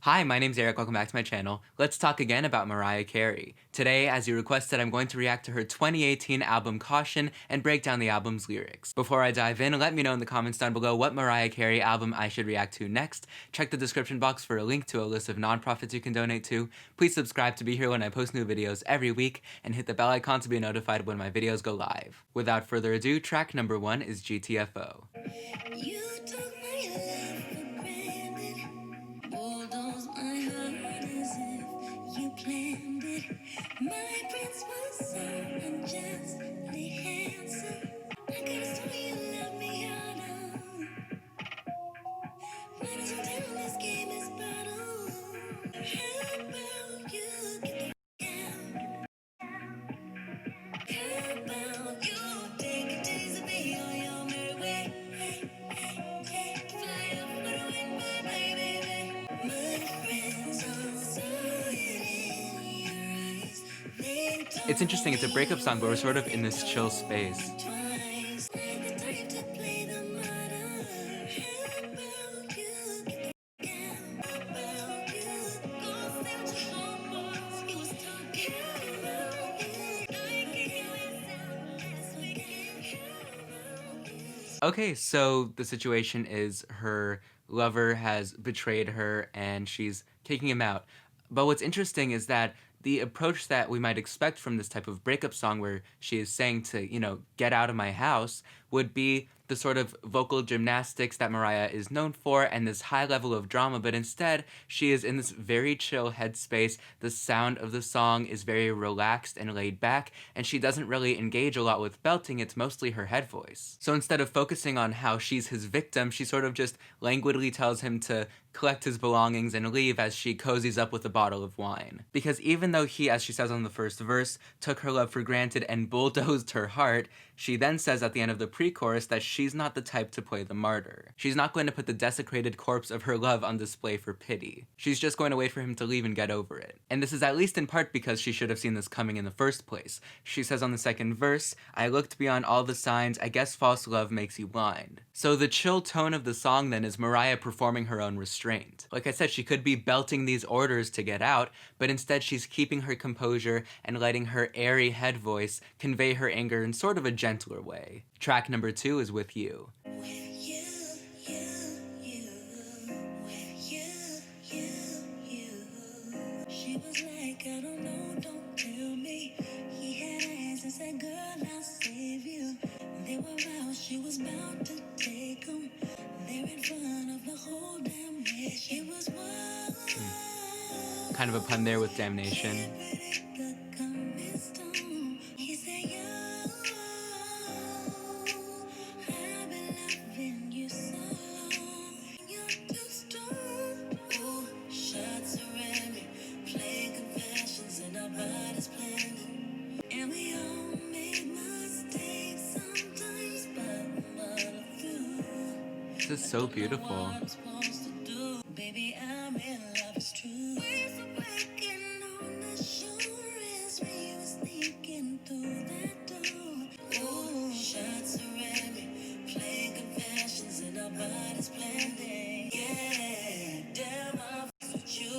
Hi, my name's Eric. Welcome back to my channel. Let's talk again about Mariah Carey. Today, as you requested, I'm going to react to her 2018 album Caution and break down the album's lyrics. Before I dive in, let me know in the comments down below what Mariah Carey album I should react to next. Check the description box for a link to a list of nonprofits you can donate to. Please subscribe to be here when I post new videos every week, and hit the bell icon to be notified when my videos go live. Without further ado, track number 1 is GTFO. You took my love for granted, bulldoze my heart as if you planned it. My prince was so unjustly handsome. I could've sworn you loved me harder. Might as well tell this game is battle. How about you get the out? How about you take a taste of me on your merry way? It's interesting, it's a breakup song, but we're sort of in this chill space. Okay, so the situation is her lover has betrayed her and she's kicking him out. But what's interesting is that the approach that we might expect from this type of breakup song where she is saying to, get out of my house, would be the sort of vocal gymnastics that Mariah is known for and this high level of drama, but instead she is in this very chill headspace. The sound of the song is very relaxed and laid back, and she doesn't really engage a lot with belting, it's mostly her head voice. So instead of focusing on how she's his victim, she sort of just languidly tells him to collect his belongings and leave as she cozies up with a bottle of wine. Because even though he, as she says on the first verse, took her love for granted and bulldozed her heart, she then says at the end of the pre-chorus that she's not the type to play the martyr. She's not going to put the desecrated corpse of her love on display for pity. She's just going to wait for him to leave and get over it. And this is at least in part because she should have seen this coming in the first place. She says on the second verse, "I looked beyond all the signs, I guess false love makes you blind." So the chill tone of the song then is Mariah performing her own restraint. Like I said, she could be belting these orders to get out, but instead she's keeping her composure and letting her airy head voice convey her anger in sort of a gentler way. Track number 2 is With You. She was like, I don't know, don't tell me. He had eyes and said, girl, I'll save you. They were out, she was about to take them. They're in front of the whole damn place. It was Kind of a pun there with damnation. He said, yo, I've been loving you so long. You're too strong. Oh, shots around me, playing confessions and our bodies planning. And we all make mistakes sometimes, but we muddle through. This is so beautiful. Baby, I'm in love, it's true. We're so working on the shore as we were sneaking through that door. Oh, shots around me, playing confessions and our bodies blending. Yeah, damn, I'm with you.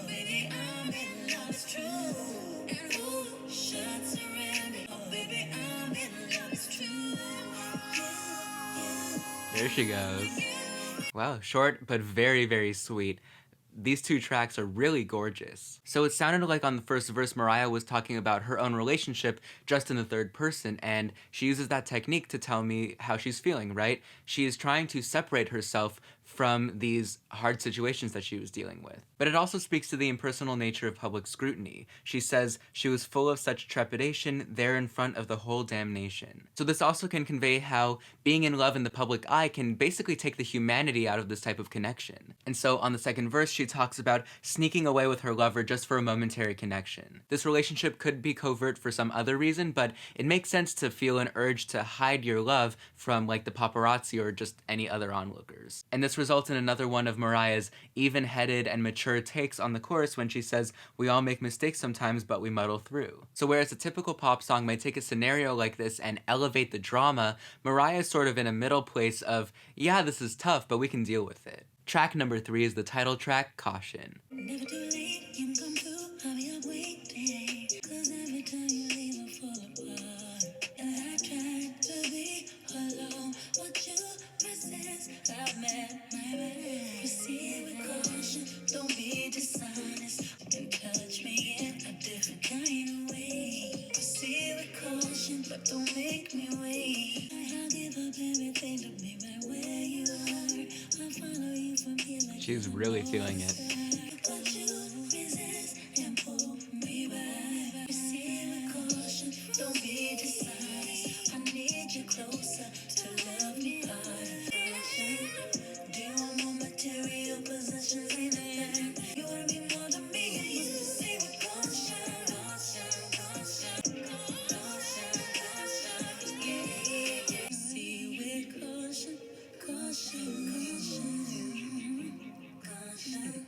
Baby, I'm in love, it's true. And oh, shots around me. Oh, baby, I'm in love, it's true. There she goes. Wow, short but very, very sweet. These two tracks are really gorgeous. So it sounded like on the first verse Mariah was talking about her own relationship just in the third person, and she uses that technique to tell me how she's feeling, right? She is trying to separate herself from these hard situations that she was dealing with. But it also speaks to the impersonal nature of public scrutiny. She says she was full of such trepidation there in front of the whole damn nation. So this also can convey how being in love in the public eye can basically take the humanity out of this type of connection. And so on the second verse, she talks about sneaking away with her lover just for a momentary connection. This relationship could be covert for some other reason, but it makes sense to feel an urge to hide your love from like the paparazzi or just any other onlookers. And this results in another one of Mariah's even-headed and mature takes on the chorus when she says, "We all make mistakes sometimes, but we muddle through." So whereas a typical pop song might take a scenario like this and elevate the drama, Mariah is sort of in a middle place of, yeah, this is tough, but we can deal with it. Track number 3 is the title track, Caution. Never too late, you can come through. I'll be up waiting. 'Cause every time you leave, I fall apart. And I tried to be alone, but you persist. I've met my man. Proceed with caution, don't be dishonest. And touch me in a different kind of way. Proceed with caution, but don't make me wait. I'll give up everything to be right where you are. I'll follow you from here like She's really feeling it. but you resist and pull me back. Proceed with caution, don't be dishonest. I need you closer to love me hard. Do you want more material possessions in the land? You wanna be more to me? Proceed with caution, caution, caution, caution, caution, yeah. Proceed with caution, caution, caution, caution.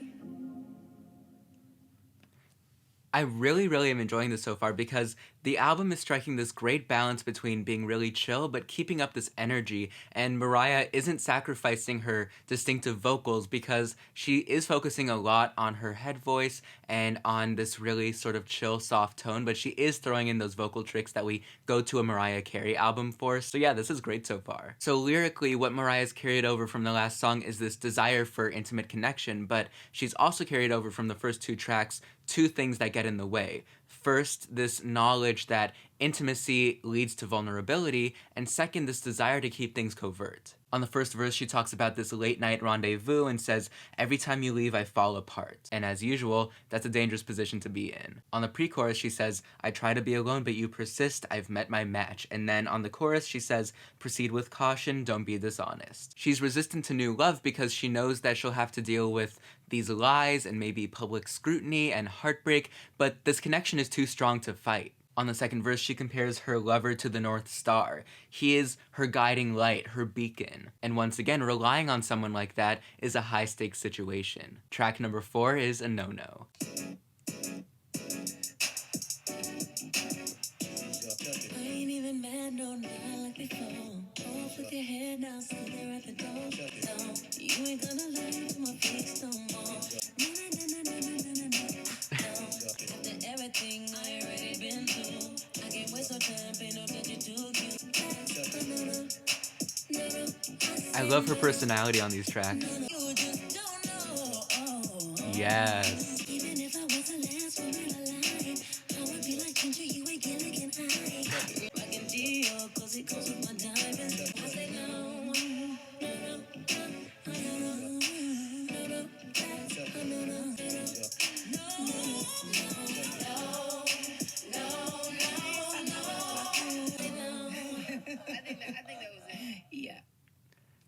I really am enjoying this so far because the album is striking this great balance between being really chill but keeping up this energy, and Mariah isn't sacrificing her distinctive vocals because she is focusing a lot on her head voice and on this really sort of chill, soft tone, but she is throwing in those vocal tricks that we go to a Mariah Carey album for. So yeah, this is great so far. So lyrically, what Mariah's carried over from the last song is this desire for intimate connection, but she's also carried over from the first two tracks two things that get in the way. First, this knowledge that intimacy leads to vulnerability, and second, this desire to keep things covert. On the first verse, she talks about this late night rendezvous and says, "Every time you leave, I fall apart." And as usual, that's a dangerous position to be in. On the pre-chorus, she says, "I try to be alone, but you persist, I've met my match." And then on the chorus, she says, "Proceed with caution, don't be dishonest." She's resistant to new love because she knows that she'll have to deal with these lies and maybe public scrutiny and heartbreak, but this connection is too strong to fight. On the second verse, she compares her lover to the North Star. He is her guiding light, her beacon. And once again, relying on someone like that is a high-stakes situation. Track number 4 is a no-no. I ain't even mad, no, not like before. Off with your head now, so they're at the door. No, you ain't gonna learn from my face no more. No, no, no, no, no, no, no, no. After everything I already been through, I can't waste no time, pay no attention to you. No, no, no, no, I love her personality on these tracks. you just don't know. Oh. Yes. Even if I was the last one in the line, I would be like Ginger, you ain't Gilligan High. Rockin' Dior, 'cause it goes with my diamonds. I say no, no, no, no, no, no, no, yeah.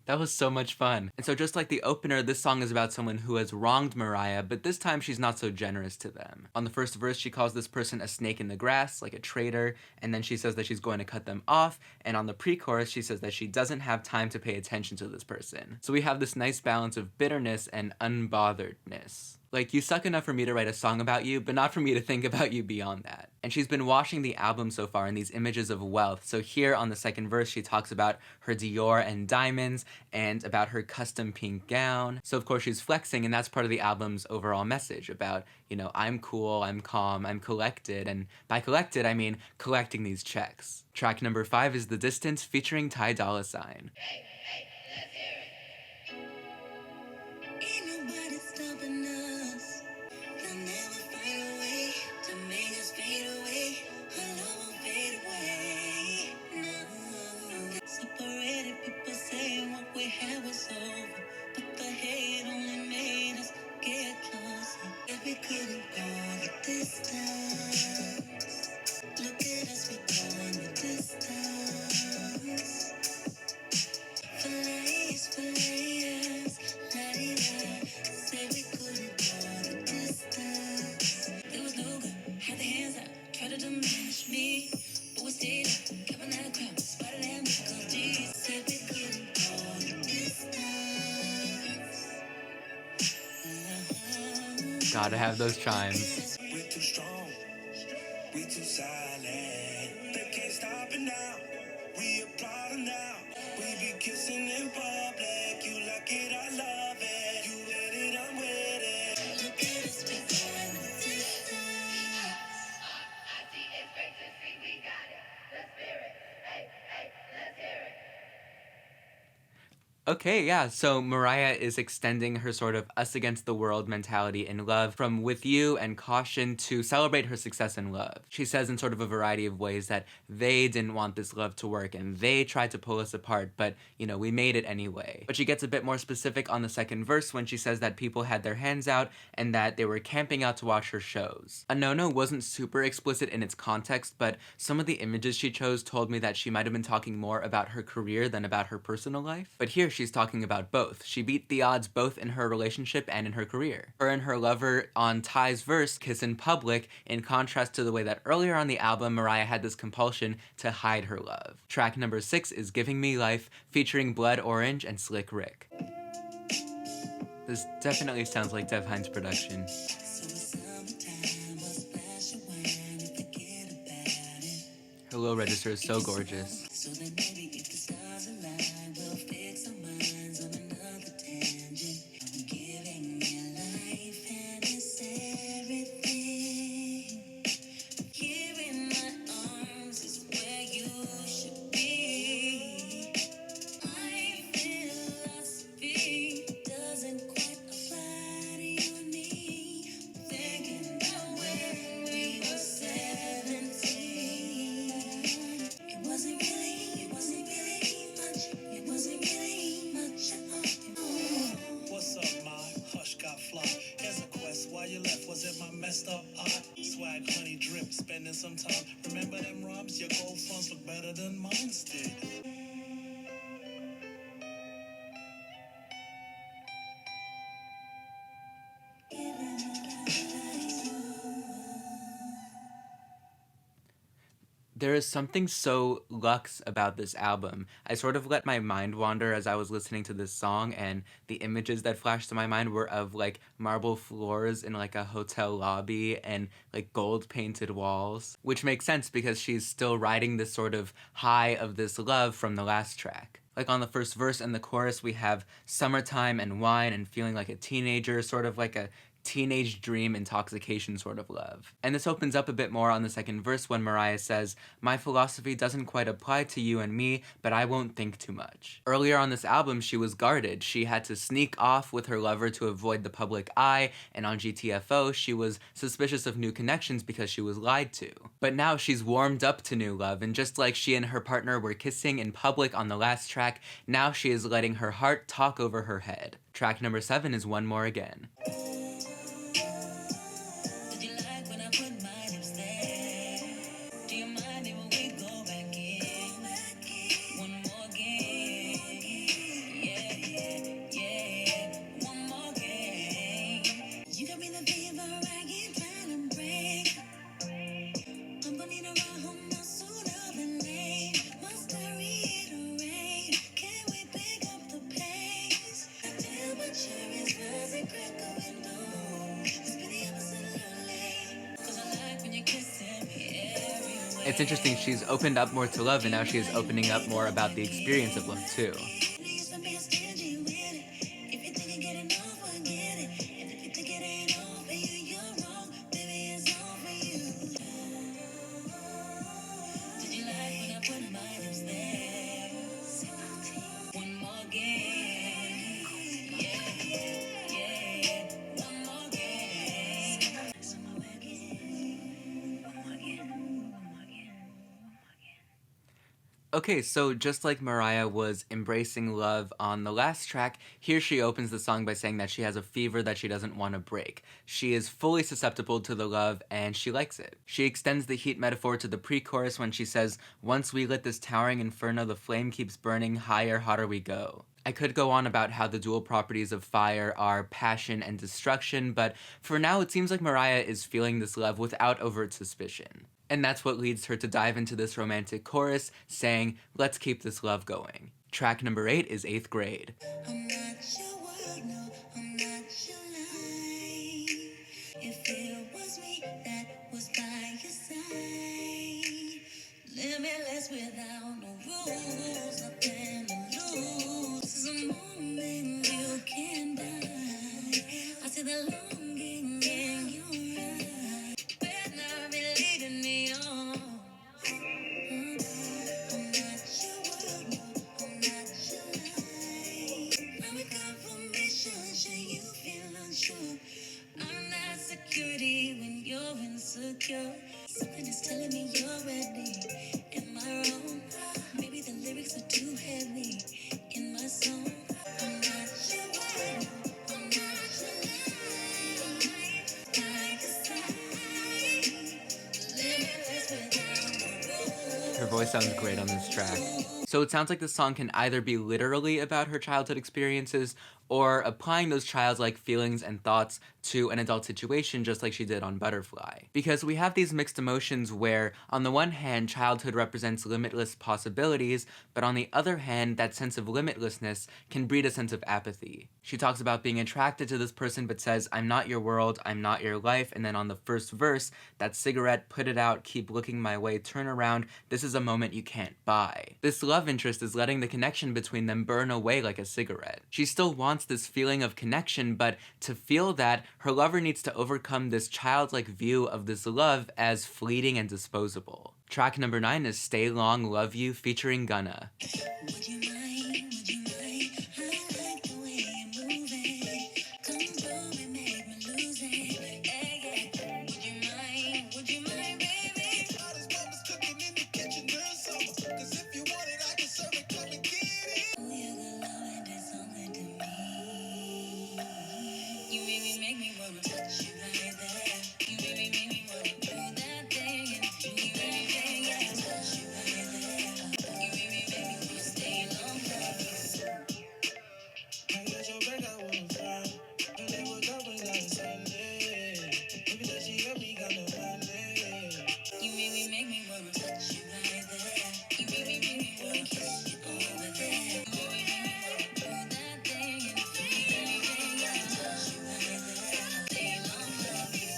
That was so much fun. And so just like the opener, this song is about someone who has wronged Mariah, but this time she's not so generous to them. On the first verse, she calls this person a snake in the grass, like a traitor, and then she says that she's going to cut them off, and on the pre-chorus, she says that she doesn't have time to pay attention to this person. So we have this nice balance of bitterness and unbotheredness. Like, you suck enough for me to write a song about you, but not for me to think about you beyond that. And she's been washing the album so far in these images of wealth. So here on the second verse, she talks about her Dior and diamonds and about her custom pink gown. So of course she's flexing, and that's part of the album's overall message about, you know, I'm cool, I'm calm, I'm collected. And by collected, I mean collecting these checks. Track number 5 is The Distance featuring Ty Dolla $ign. Ain't nobody stopping us. They'll never find a way to make us fade away. Our love won't fade away. No. Separated people saying what we had was over, but the hate only made us get closer. If we couldn't go the distance, look at us, we're going the distance. For layers, la-di-da. Say we couldn't go the distance. It was no good, had the hands out, tried to diminish me, but we stayed up, kept an eye on the crowd, spotted them because G said we couldn't go the distance. Gotta have those chimes. We're too strong, we too silent. They can't stop it now. We applaud now. We be kissing in public. You like it, I love it. Okay, yeah. So Mariah is extending her sort of us against the world mentality in love from with you and caution to celebrate her success in love. She says in sort of a variety of ways that they didn't want this love to work and they tried to pull us apart, but we made it anyway. But she gets a bit more specific on the second verse when she says that people had their hands out and that they were camping out to watch her shows. A no-no wasn't super explicit in its context, but some of the images she chose told me that she might have been talking more about her career than about her personal life. But here she's talking about both. She beat the odds both in her relationship and in her career. Her and her lover on Ty's verse kiss in public, in contrast to the way that earlier on the album Mariah had this compulsion to hide her love. Track number 6 is Giving Me Life, featuring Blood Orange and Slick Rick. This definitely sounds like Dev Hynes' production. Her low register is so gorgeous. So then maybe if the stars align, we'll fix our minds on another tangent. I'm giving you life and it's everything. Here in my arms is where you should be. My philosophy doesn't quite apply to you and me. Thinking about when we were 17. It wasn't really much. It wasn't really much at all. What's up, ma? Hush got fly. Here's a quest. Why you left? Was it my messed up art? Swag, honey, drip, spending some time. Remember them rhymes? Your gold fronts look better than mine did. There is something so luxe about this album. I sort of let my mind wander as I was listening to this song, and the images that flashed to my mind were of like marble floors in like a hotel lobby and like gold painted walls, which makes sense because she's still riding this sort of high of this love from the last track. Like on the first verse and the chorus, we have summertime and wine and feeling like a teenager, sort of like a teenage dream intoxication sort of love. And this opens up a bit more on the second verse when Mariah says, "My philosophy doesn't quite apply to you and me, but I won't think too much." Earlier on this album, she was guarded. She had to sneak off with her lover to avoid the public eye, and on GTFO, she was suspicious of new connections because she was lied to. But now she's warmed up to new love, and just like she and her partner were kissing in public on the last track, now she is letting her heart talk over her head. Track number 7 is One More Again. It's interesting, she's opened up more to love, and now she is opening up more about the experience of love, too. Okay, so just like Mariah was embracing love on the last track, here she opens the song by saying that she has a fever that she doesn't want to break. She is fully susceptible to the love, and she likes it. She extends the heat metaphor to the pre-chorus when she says, "Once we lit this towering inferno, the flame keeps burning, higher, hotter we go." I could go on about how the dual properties of fire are passion and destruction, but for now it seems like Mariah is feeling this love without overt suspicion. And that's what leads her to dive into this romantic chorus, saying, "Let's keep this love going." Track number 8 is 8th Grade. I'm not your world, no, I'm not your life. If it was me that was by your side, limitless without no rules, nothing to lose. This is a moment you can die. I see the longing in your eyes. Better be leading me on. I'm not your world, no, I'm not your life. insecurity when you're insecure. Something is telling me you're ready. Am I wrong? Maybe the lyrics are too heavy in my song. I'm not your one. I'm not your life. Like a sign. Limitless without Her voice sounds great on this track. So it sounds like the song can either be literally about her childhood experiences or applying those childlike feelings and thoughts to an adult situation just like she did on Butterfly. Because we have these mixed emotions where, on the one hand, childhood represents limitless possibilities, but on the other hand, that sense of limitlessness can breed a sense of apathy. She talks about being attracted to this person but says, I'm not your world, I'm not your life, and then on the first verse, that cigarette, put it out, keep looking my way, turn around, this is a moment you can't buy. This love interest is letting the connection between them burn away like a cigarette. She still wants this feeling of connection, but to feel that, her lover needs to overcome this childlike view of this love as fleeting and disposable. Track number 9 is Stay Long, Love You featuring Gunna. would you mind? Would you mind? I like the way you're moving. Come through and make me lose it. Yeah, yeah. Would you mind? Would you mind, baby? Hottest mama's cooking in the kitchen during summer. 'Cause if you want it, I can serve it. Come and get it. Oh, you could love it, do something to me. You make me wanna touch you right there. You make me wanna do that thing. And you make me, yeah, touch you right there. You make me wanna stay long, love you. I got your back, I wanna fly. And it was always like Sunday. Maybe that she got me kinda Monday. You make me wanna touch you right there. You make me wanna kiss you over there. You make me wanna do that thing. And you make me, yeah, touch you right there. Stay long, love you.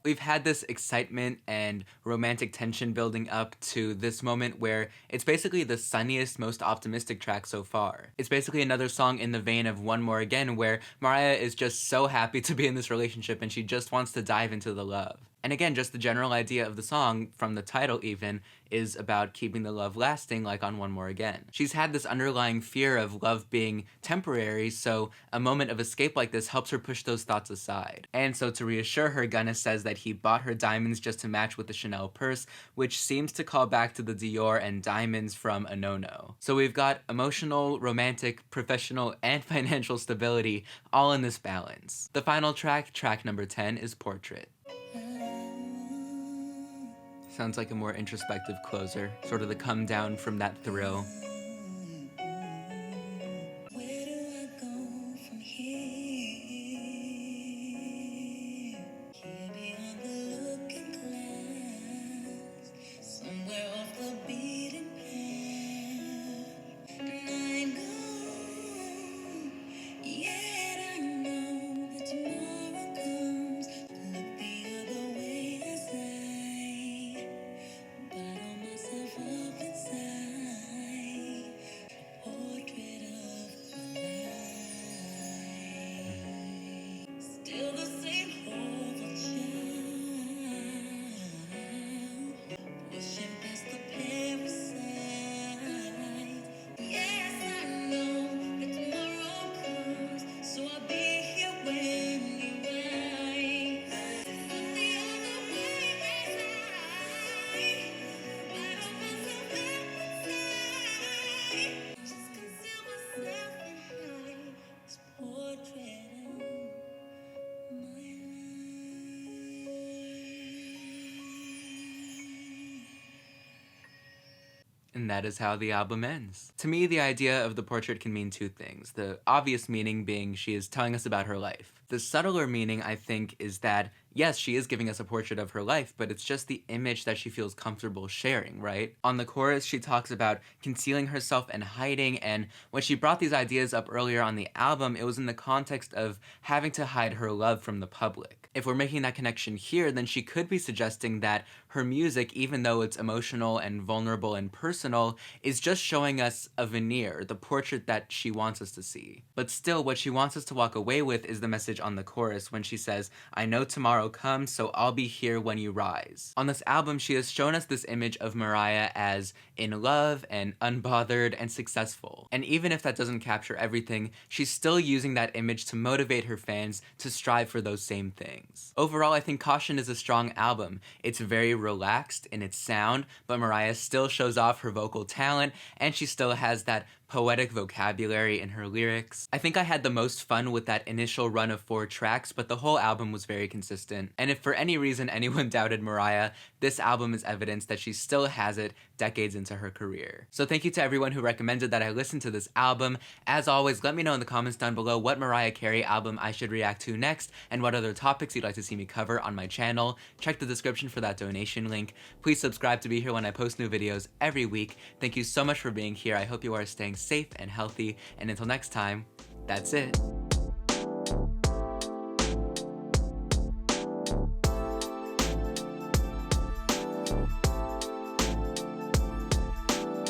We've had this excitement and romantic tension building up to this moment where it's basically the sunniest, most optimistic track so far. It's basically another song in the vein of One More Again, where Mariah is just so happy to be in this relationship and she just wants to dive into the love. And again, just the general idea of the song, from the title even, is about keeping the love lasting, like on One More Again. She's had this underlying fear of love being temporary, so a moment of escape like this helps her push those thoughts aside. And so to reassure her, Gunna says that he bought her diamonds just to match with the Chanel purse, which seems to call back to the Dior and diamonds from a no-no. So we've got emotional, romantic, professional, and financial stability all in this balance. The final track, track number 10, is Portrait. Sounds like a more introspective closer, sort of the come down from that thrill. Where do I go from here? Here beyond the looking glass, somewhere off the beaten path. And I'm gone, yet I know that tomorrow comes. Look the other way as I bottle myself up inside. Portrait of my life. Still the same hopeful child, pushing past the parasite. Yes, I know that tomorrow comes, so I'll be here when you rise. Look the other way as I bottle myself up inside. Just conceal myself behind this portrait of my life. And that is how the album ends. To me, the idea of the portrait can mean two things. The obvious meaning being she is telling us about her life. The subtler meaning, I think, is that, yes, she is giving us a portrait of her life, but it's just the image that she feels comfortable sharing, right? On the chorus, she talks about concealing herself and hiding, and when she brought these ideas up earlier on the album, it was in the context of having to hide her love from the public. If we're making that connection here, then she could be suggesting that her music, even though it's emotional and vulnerable and personal, is just showing us a veneer, the portrait that she wants us to see. But still, what she wants us to walk away with is the message message on the chorus when she says, "I know tomorrow comes, so I'll be here when you rise." On this album, she has shown us this image of Mariah as in love and unbothered and successful. And even if that doesn't capture everything, she's still using that image to motivate her fans to strive for those same things. Overall, I think Caution is a strong album. It's very relaxed in its sound, but Mariah still shows off her vocal talent, and she still has that poetic vocabulary in her lyrics. I think I had the most fun with that initial run of 4 tracks, but the whole album was very consistent. And if for any reason anyone doubted Mariah, this album is evidence that she still has it decades into her career. So thank you to everyone who recommended that I listen to this album. As always, let me know in the comments down below what Mariah Carey album I should react to next, and what other topics you'd like to see me cover on my channel. Check the description for that donation link. Please subscribe to be here when I post new videos every week. Thank you so much for being here. I hope you are staying safe and healthy, and until next time, that's it.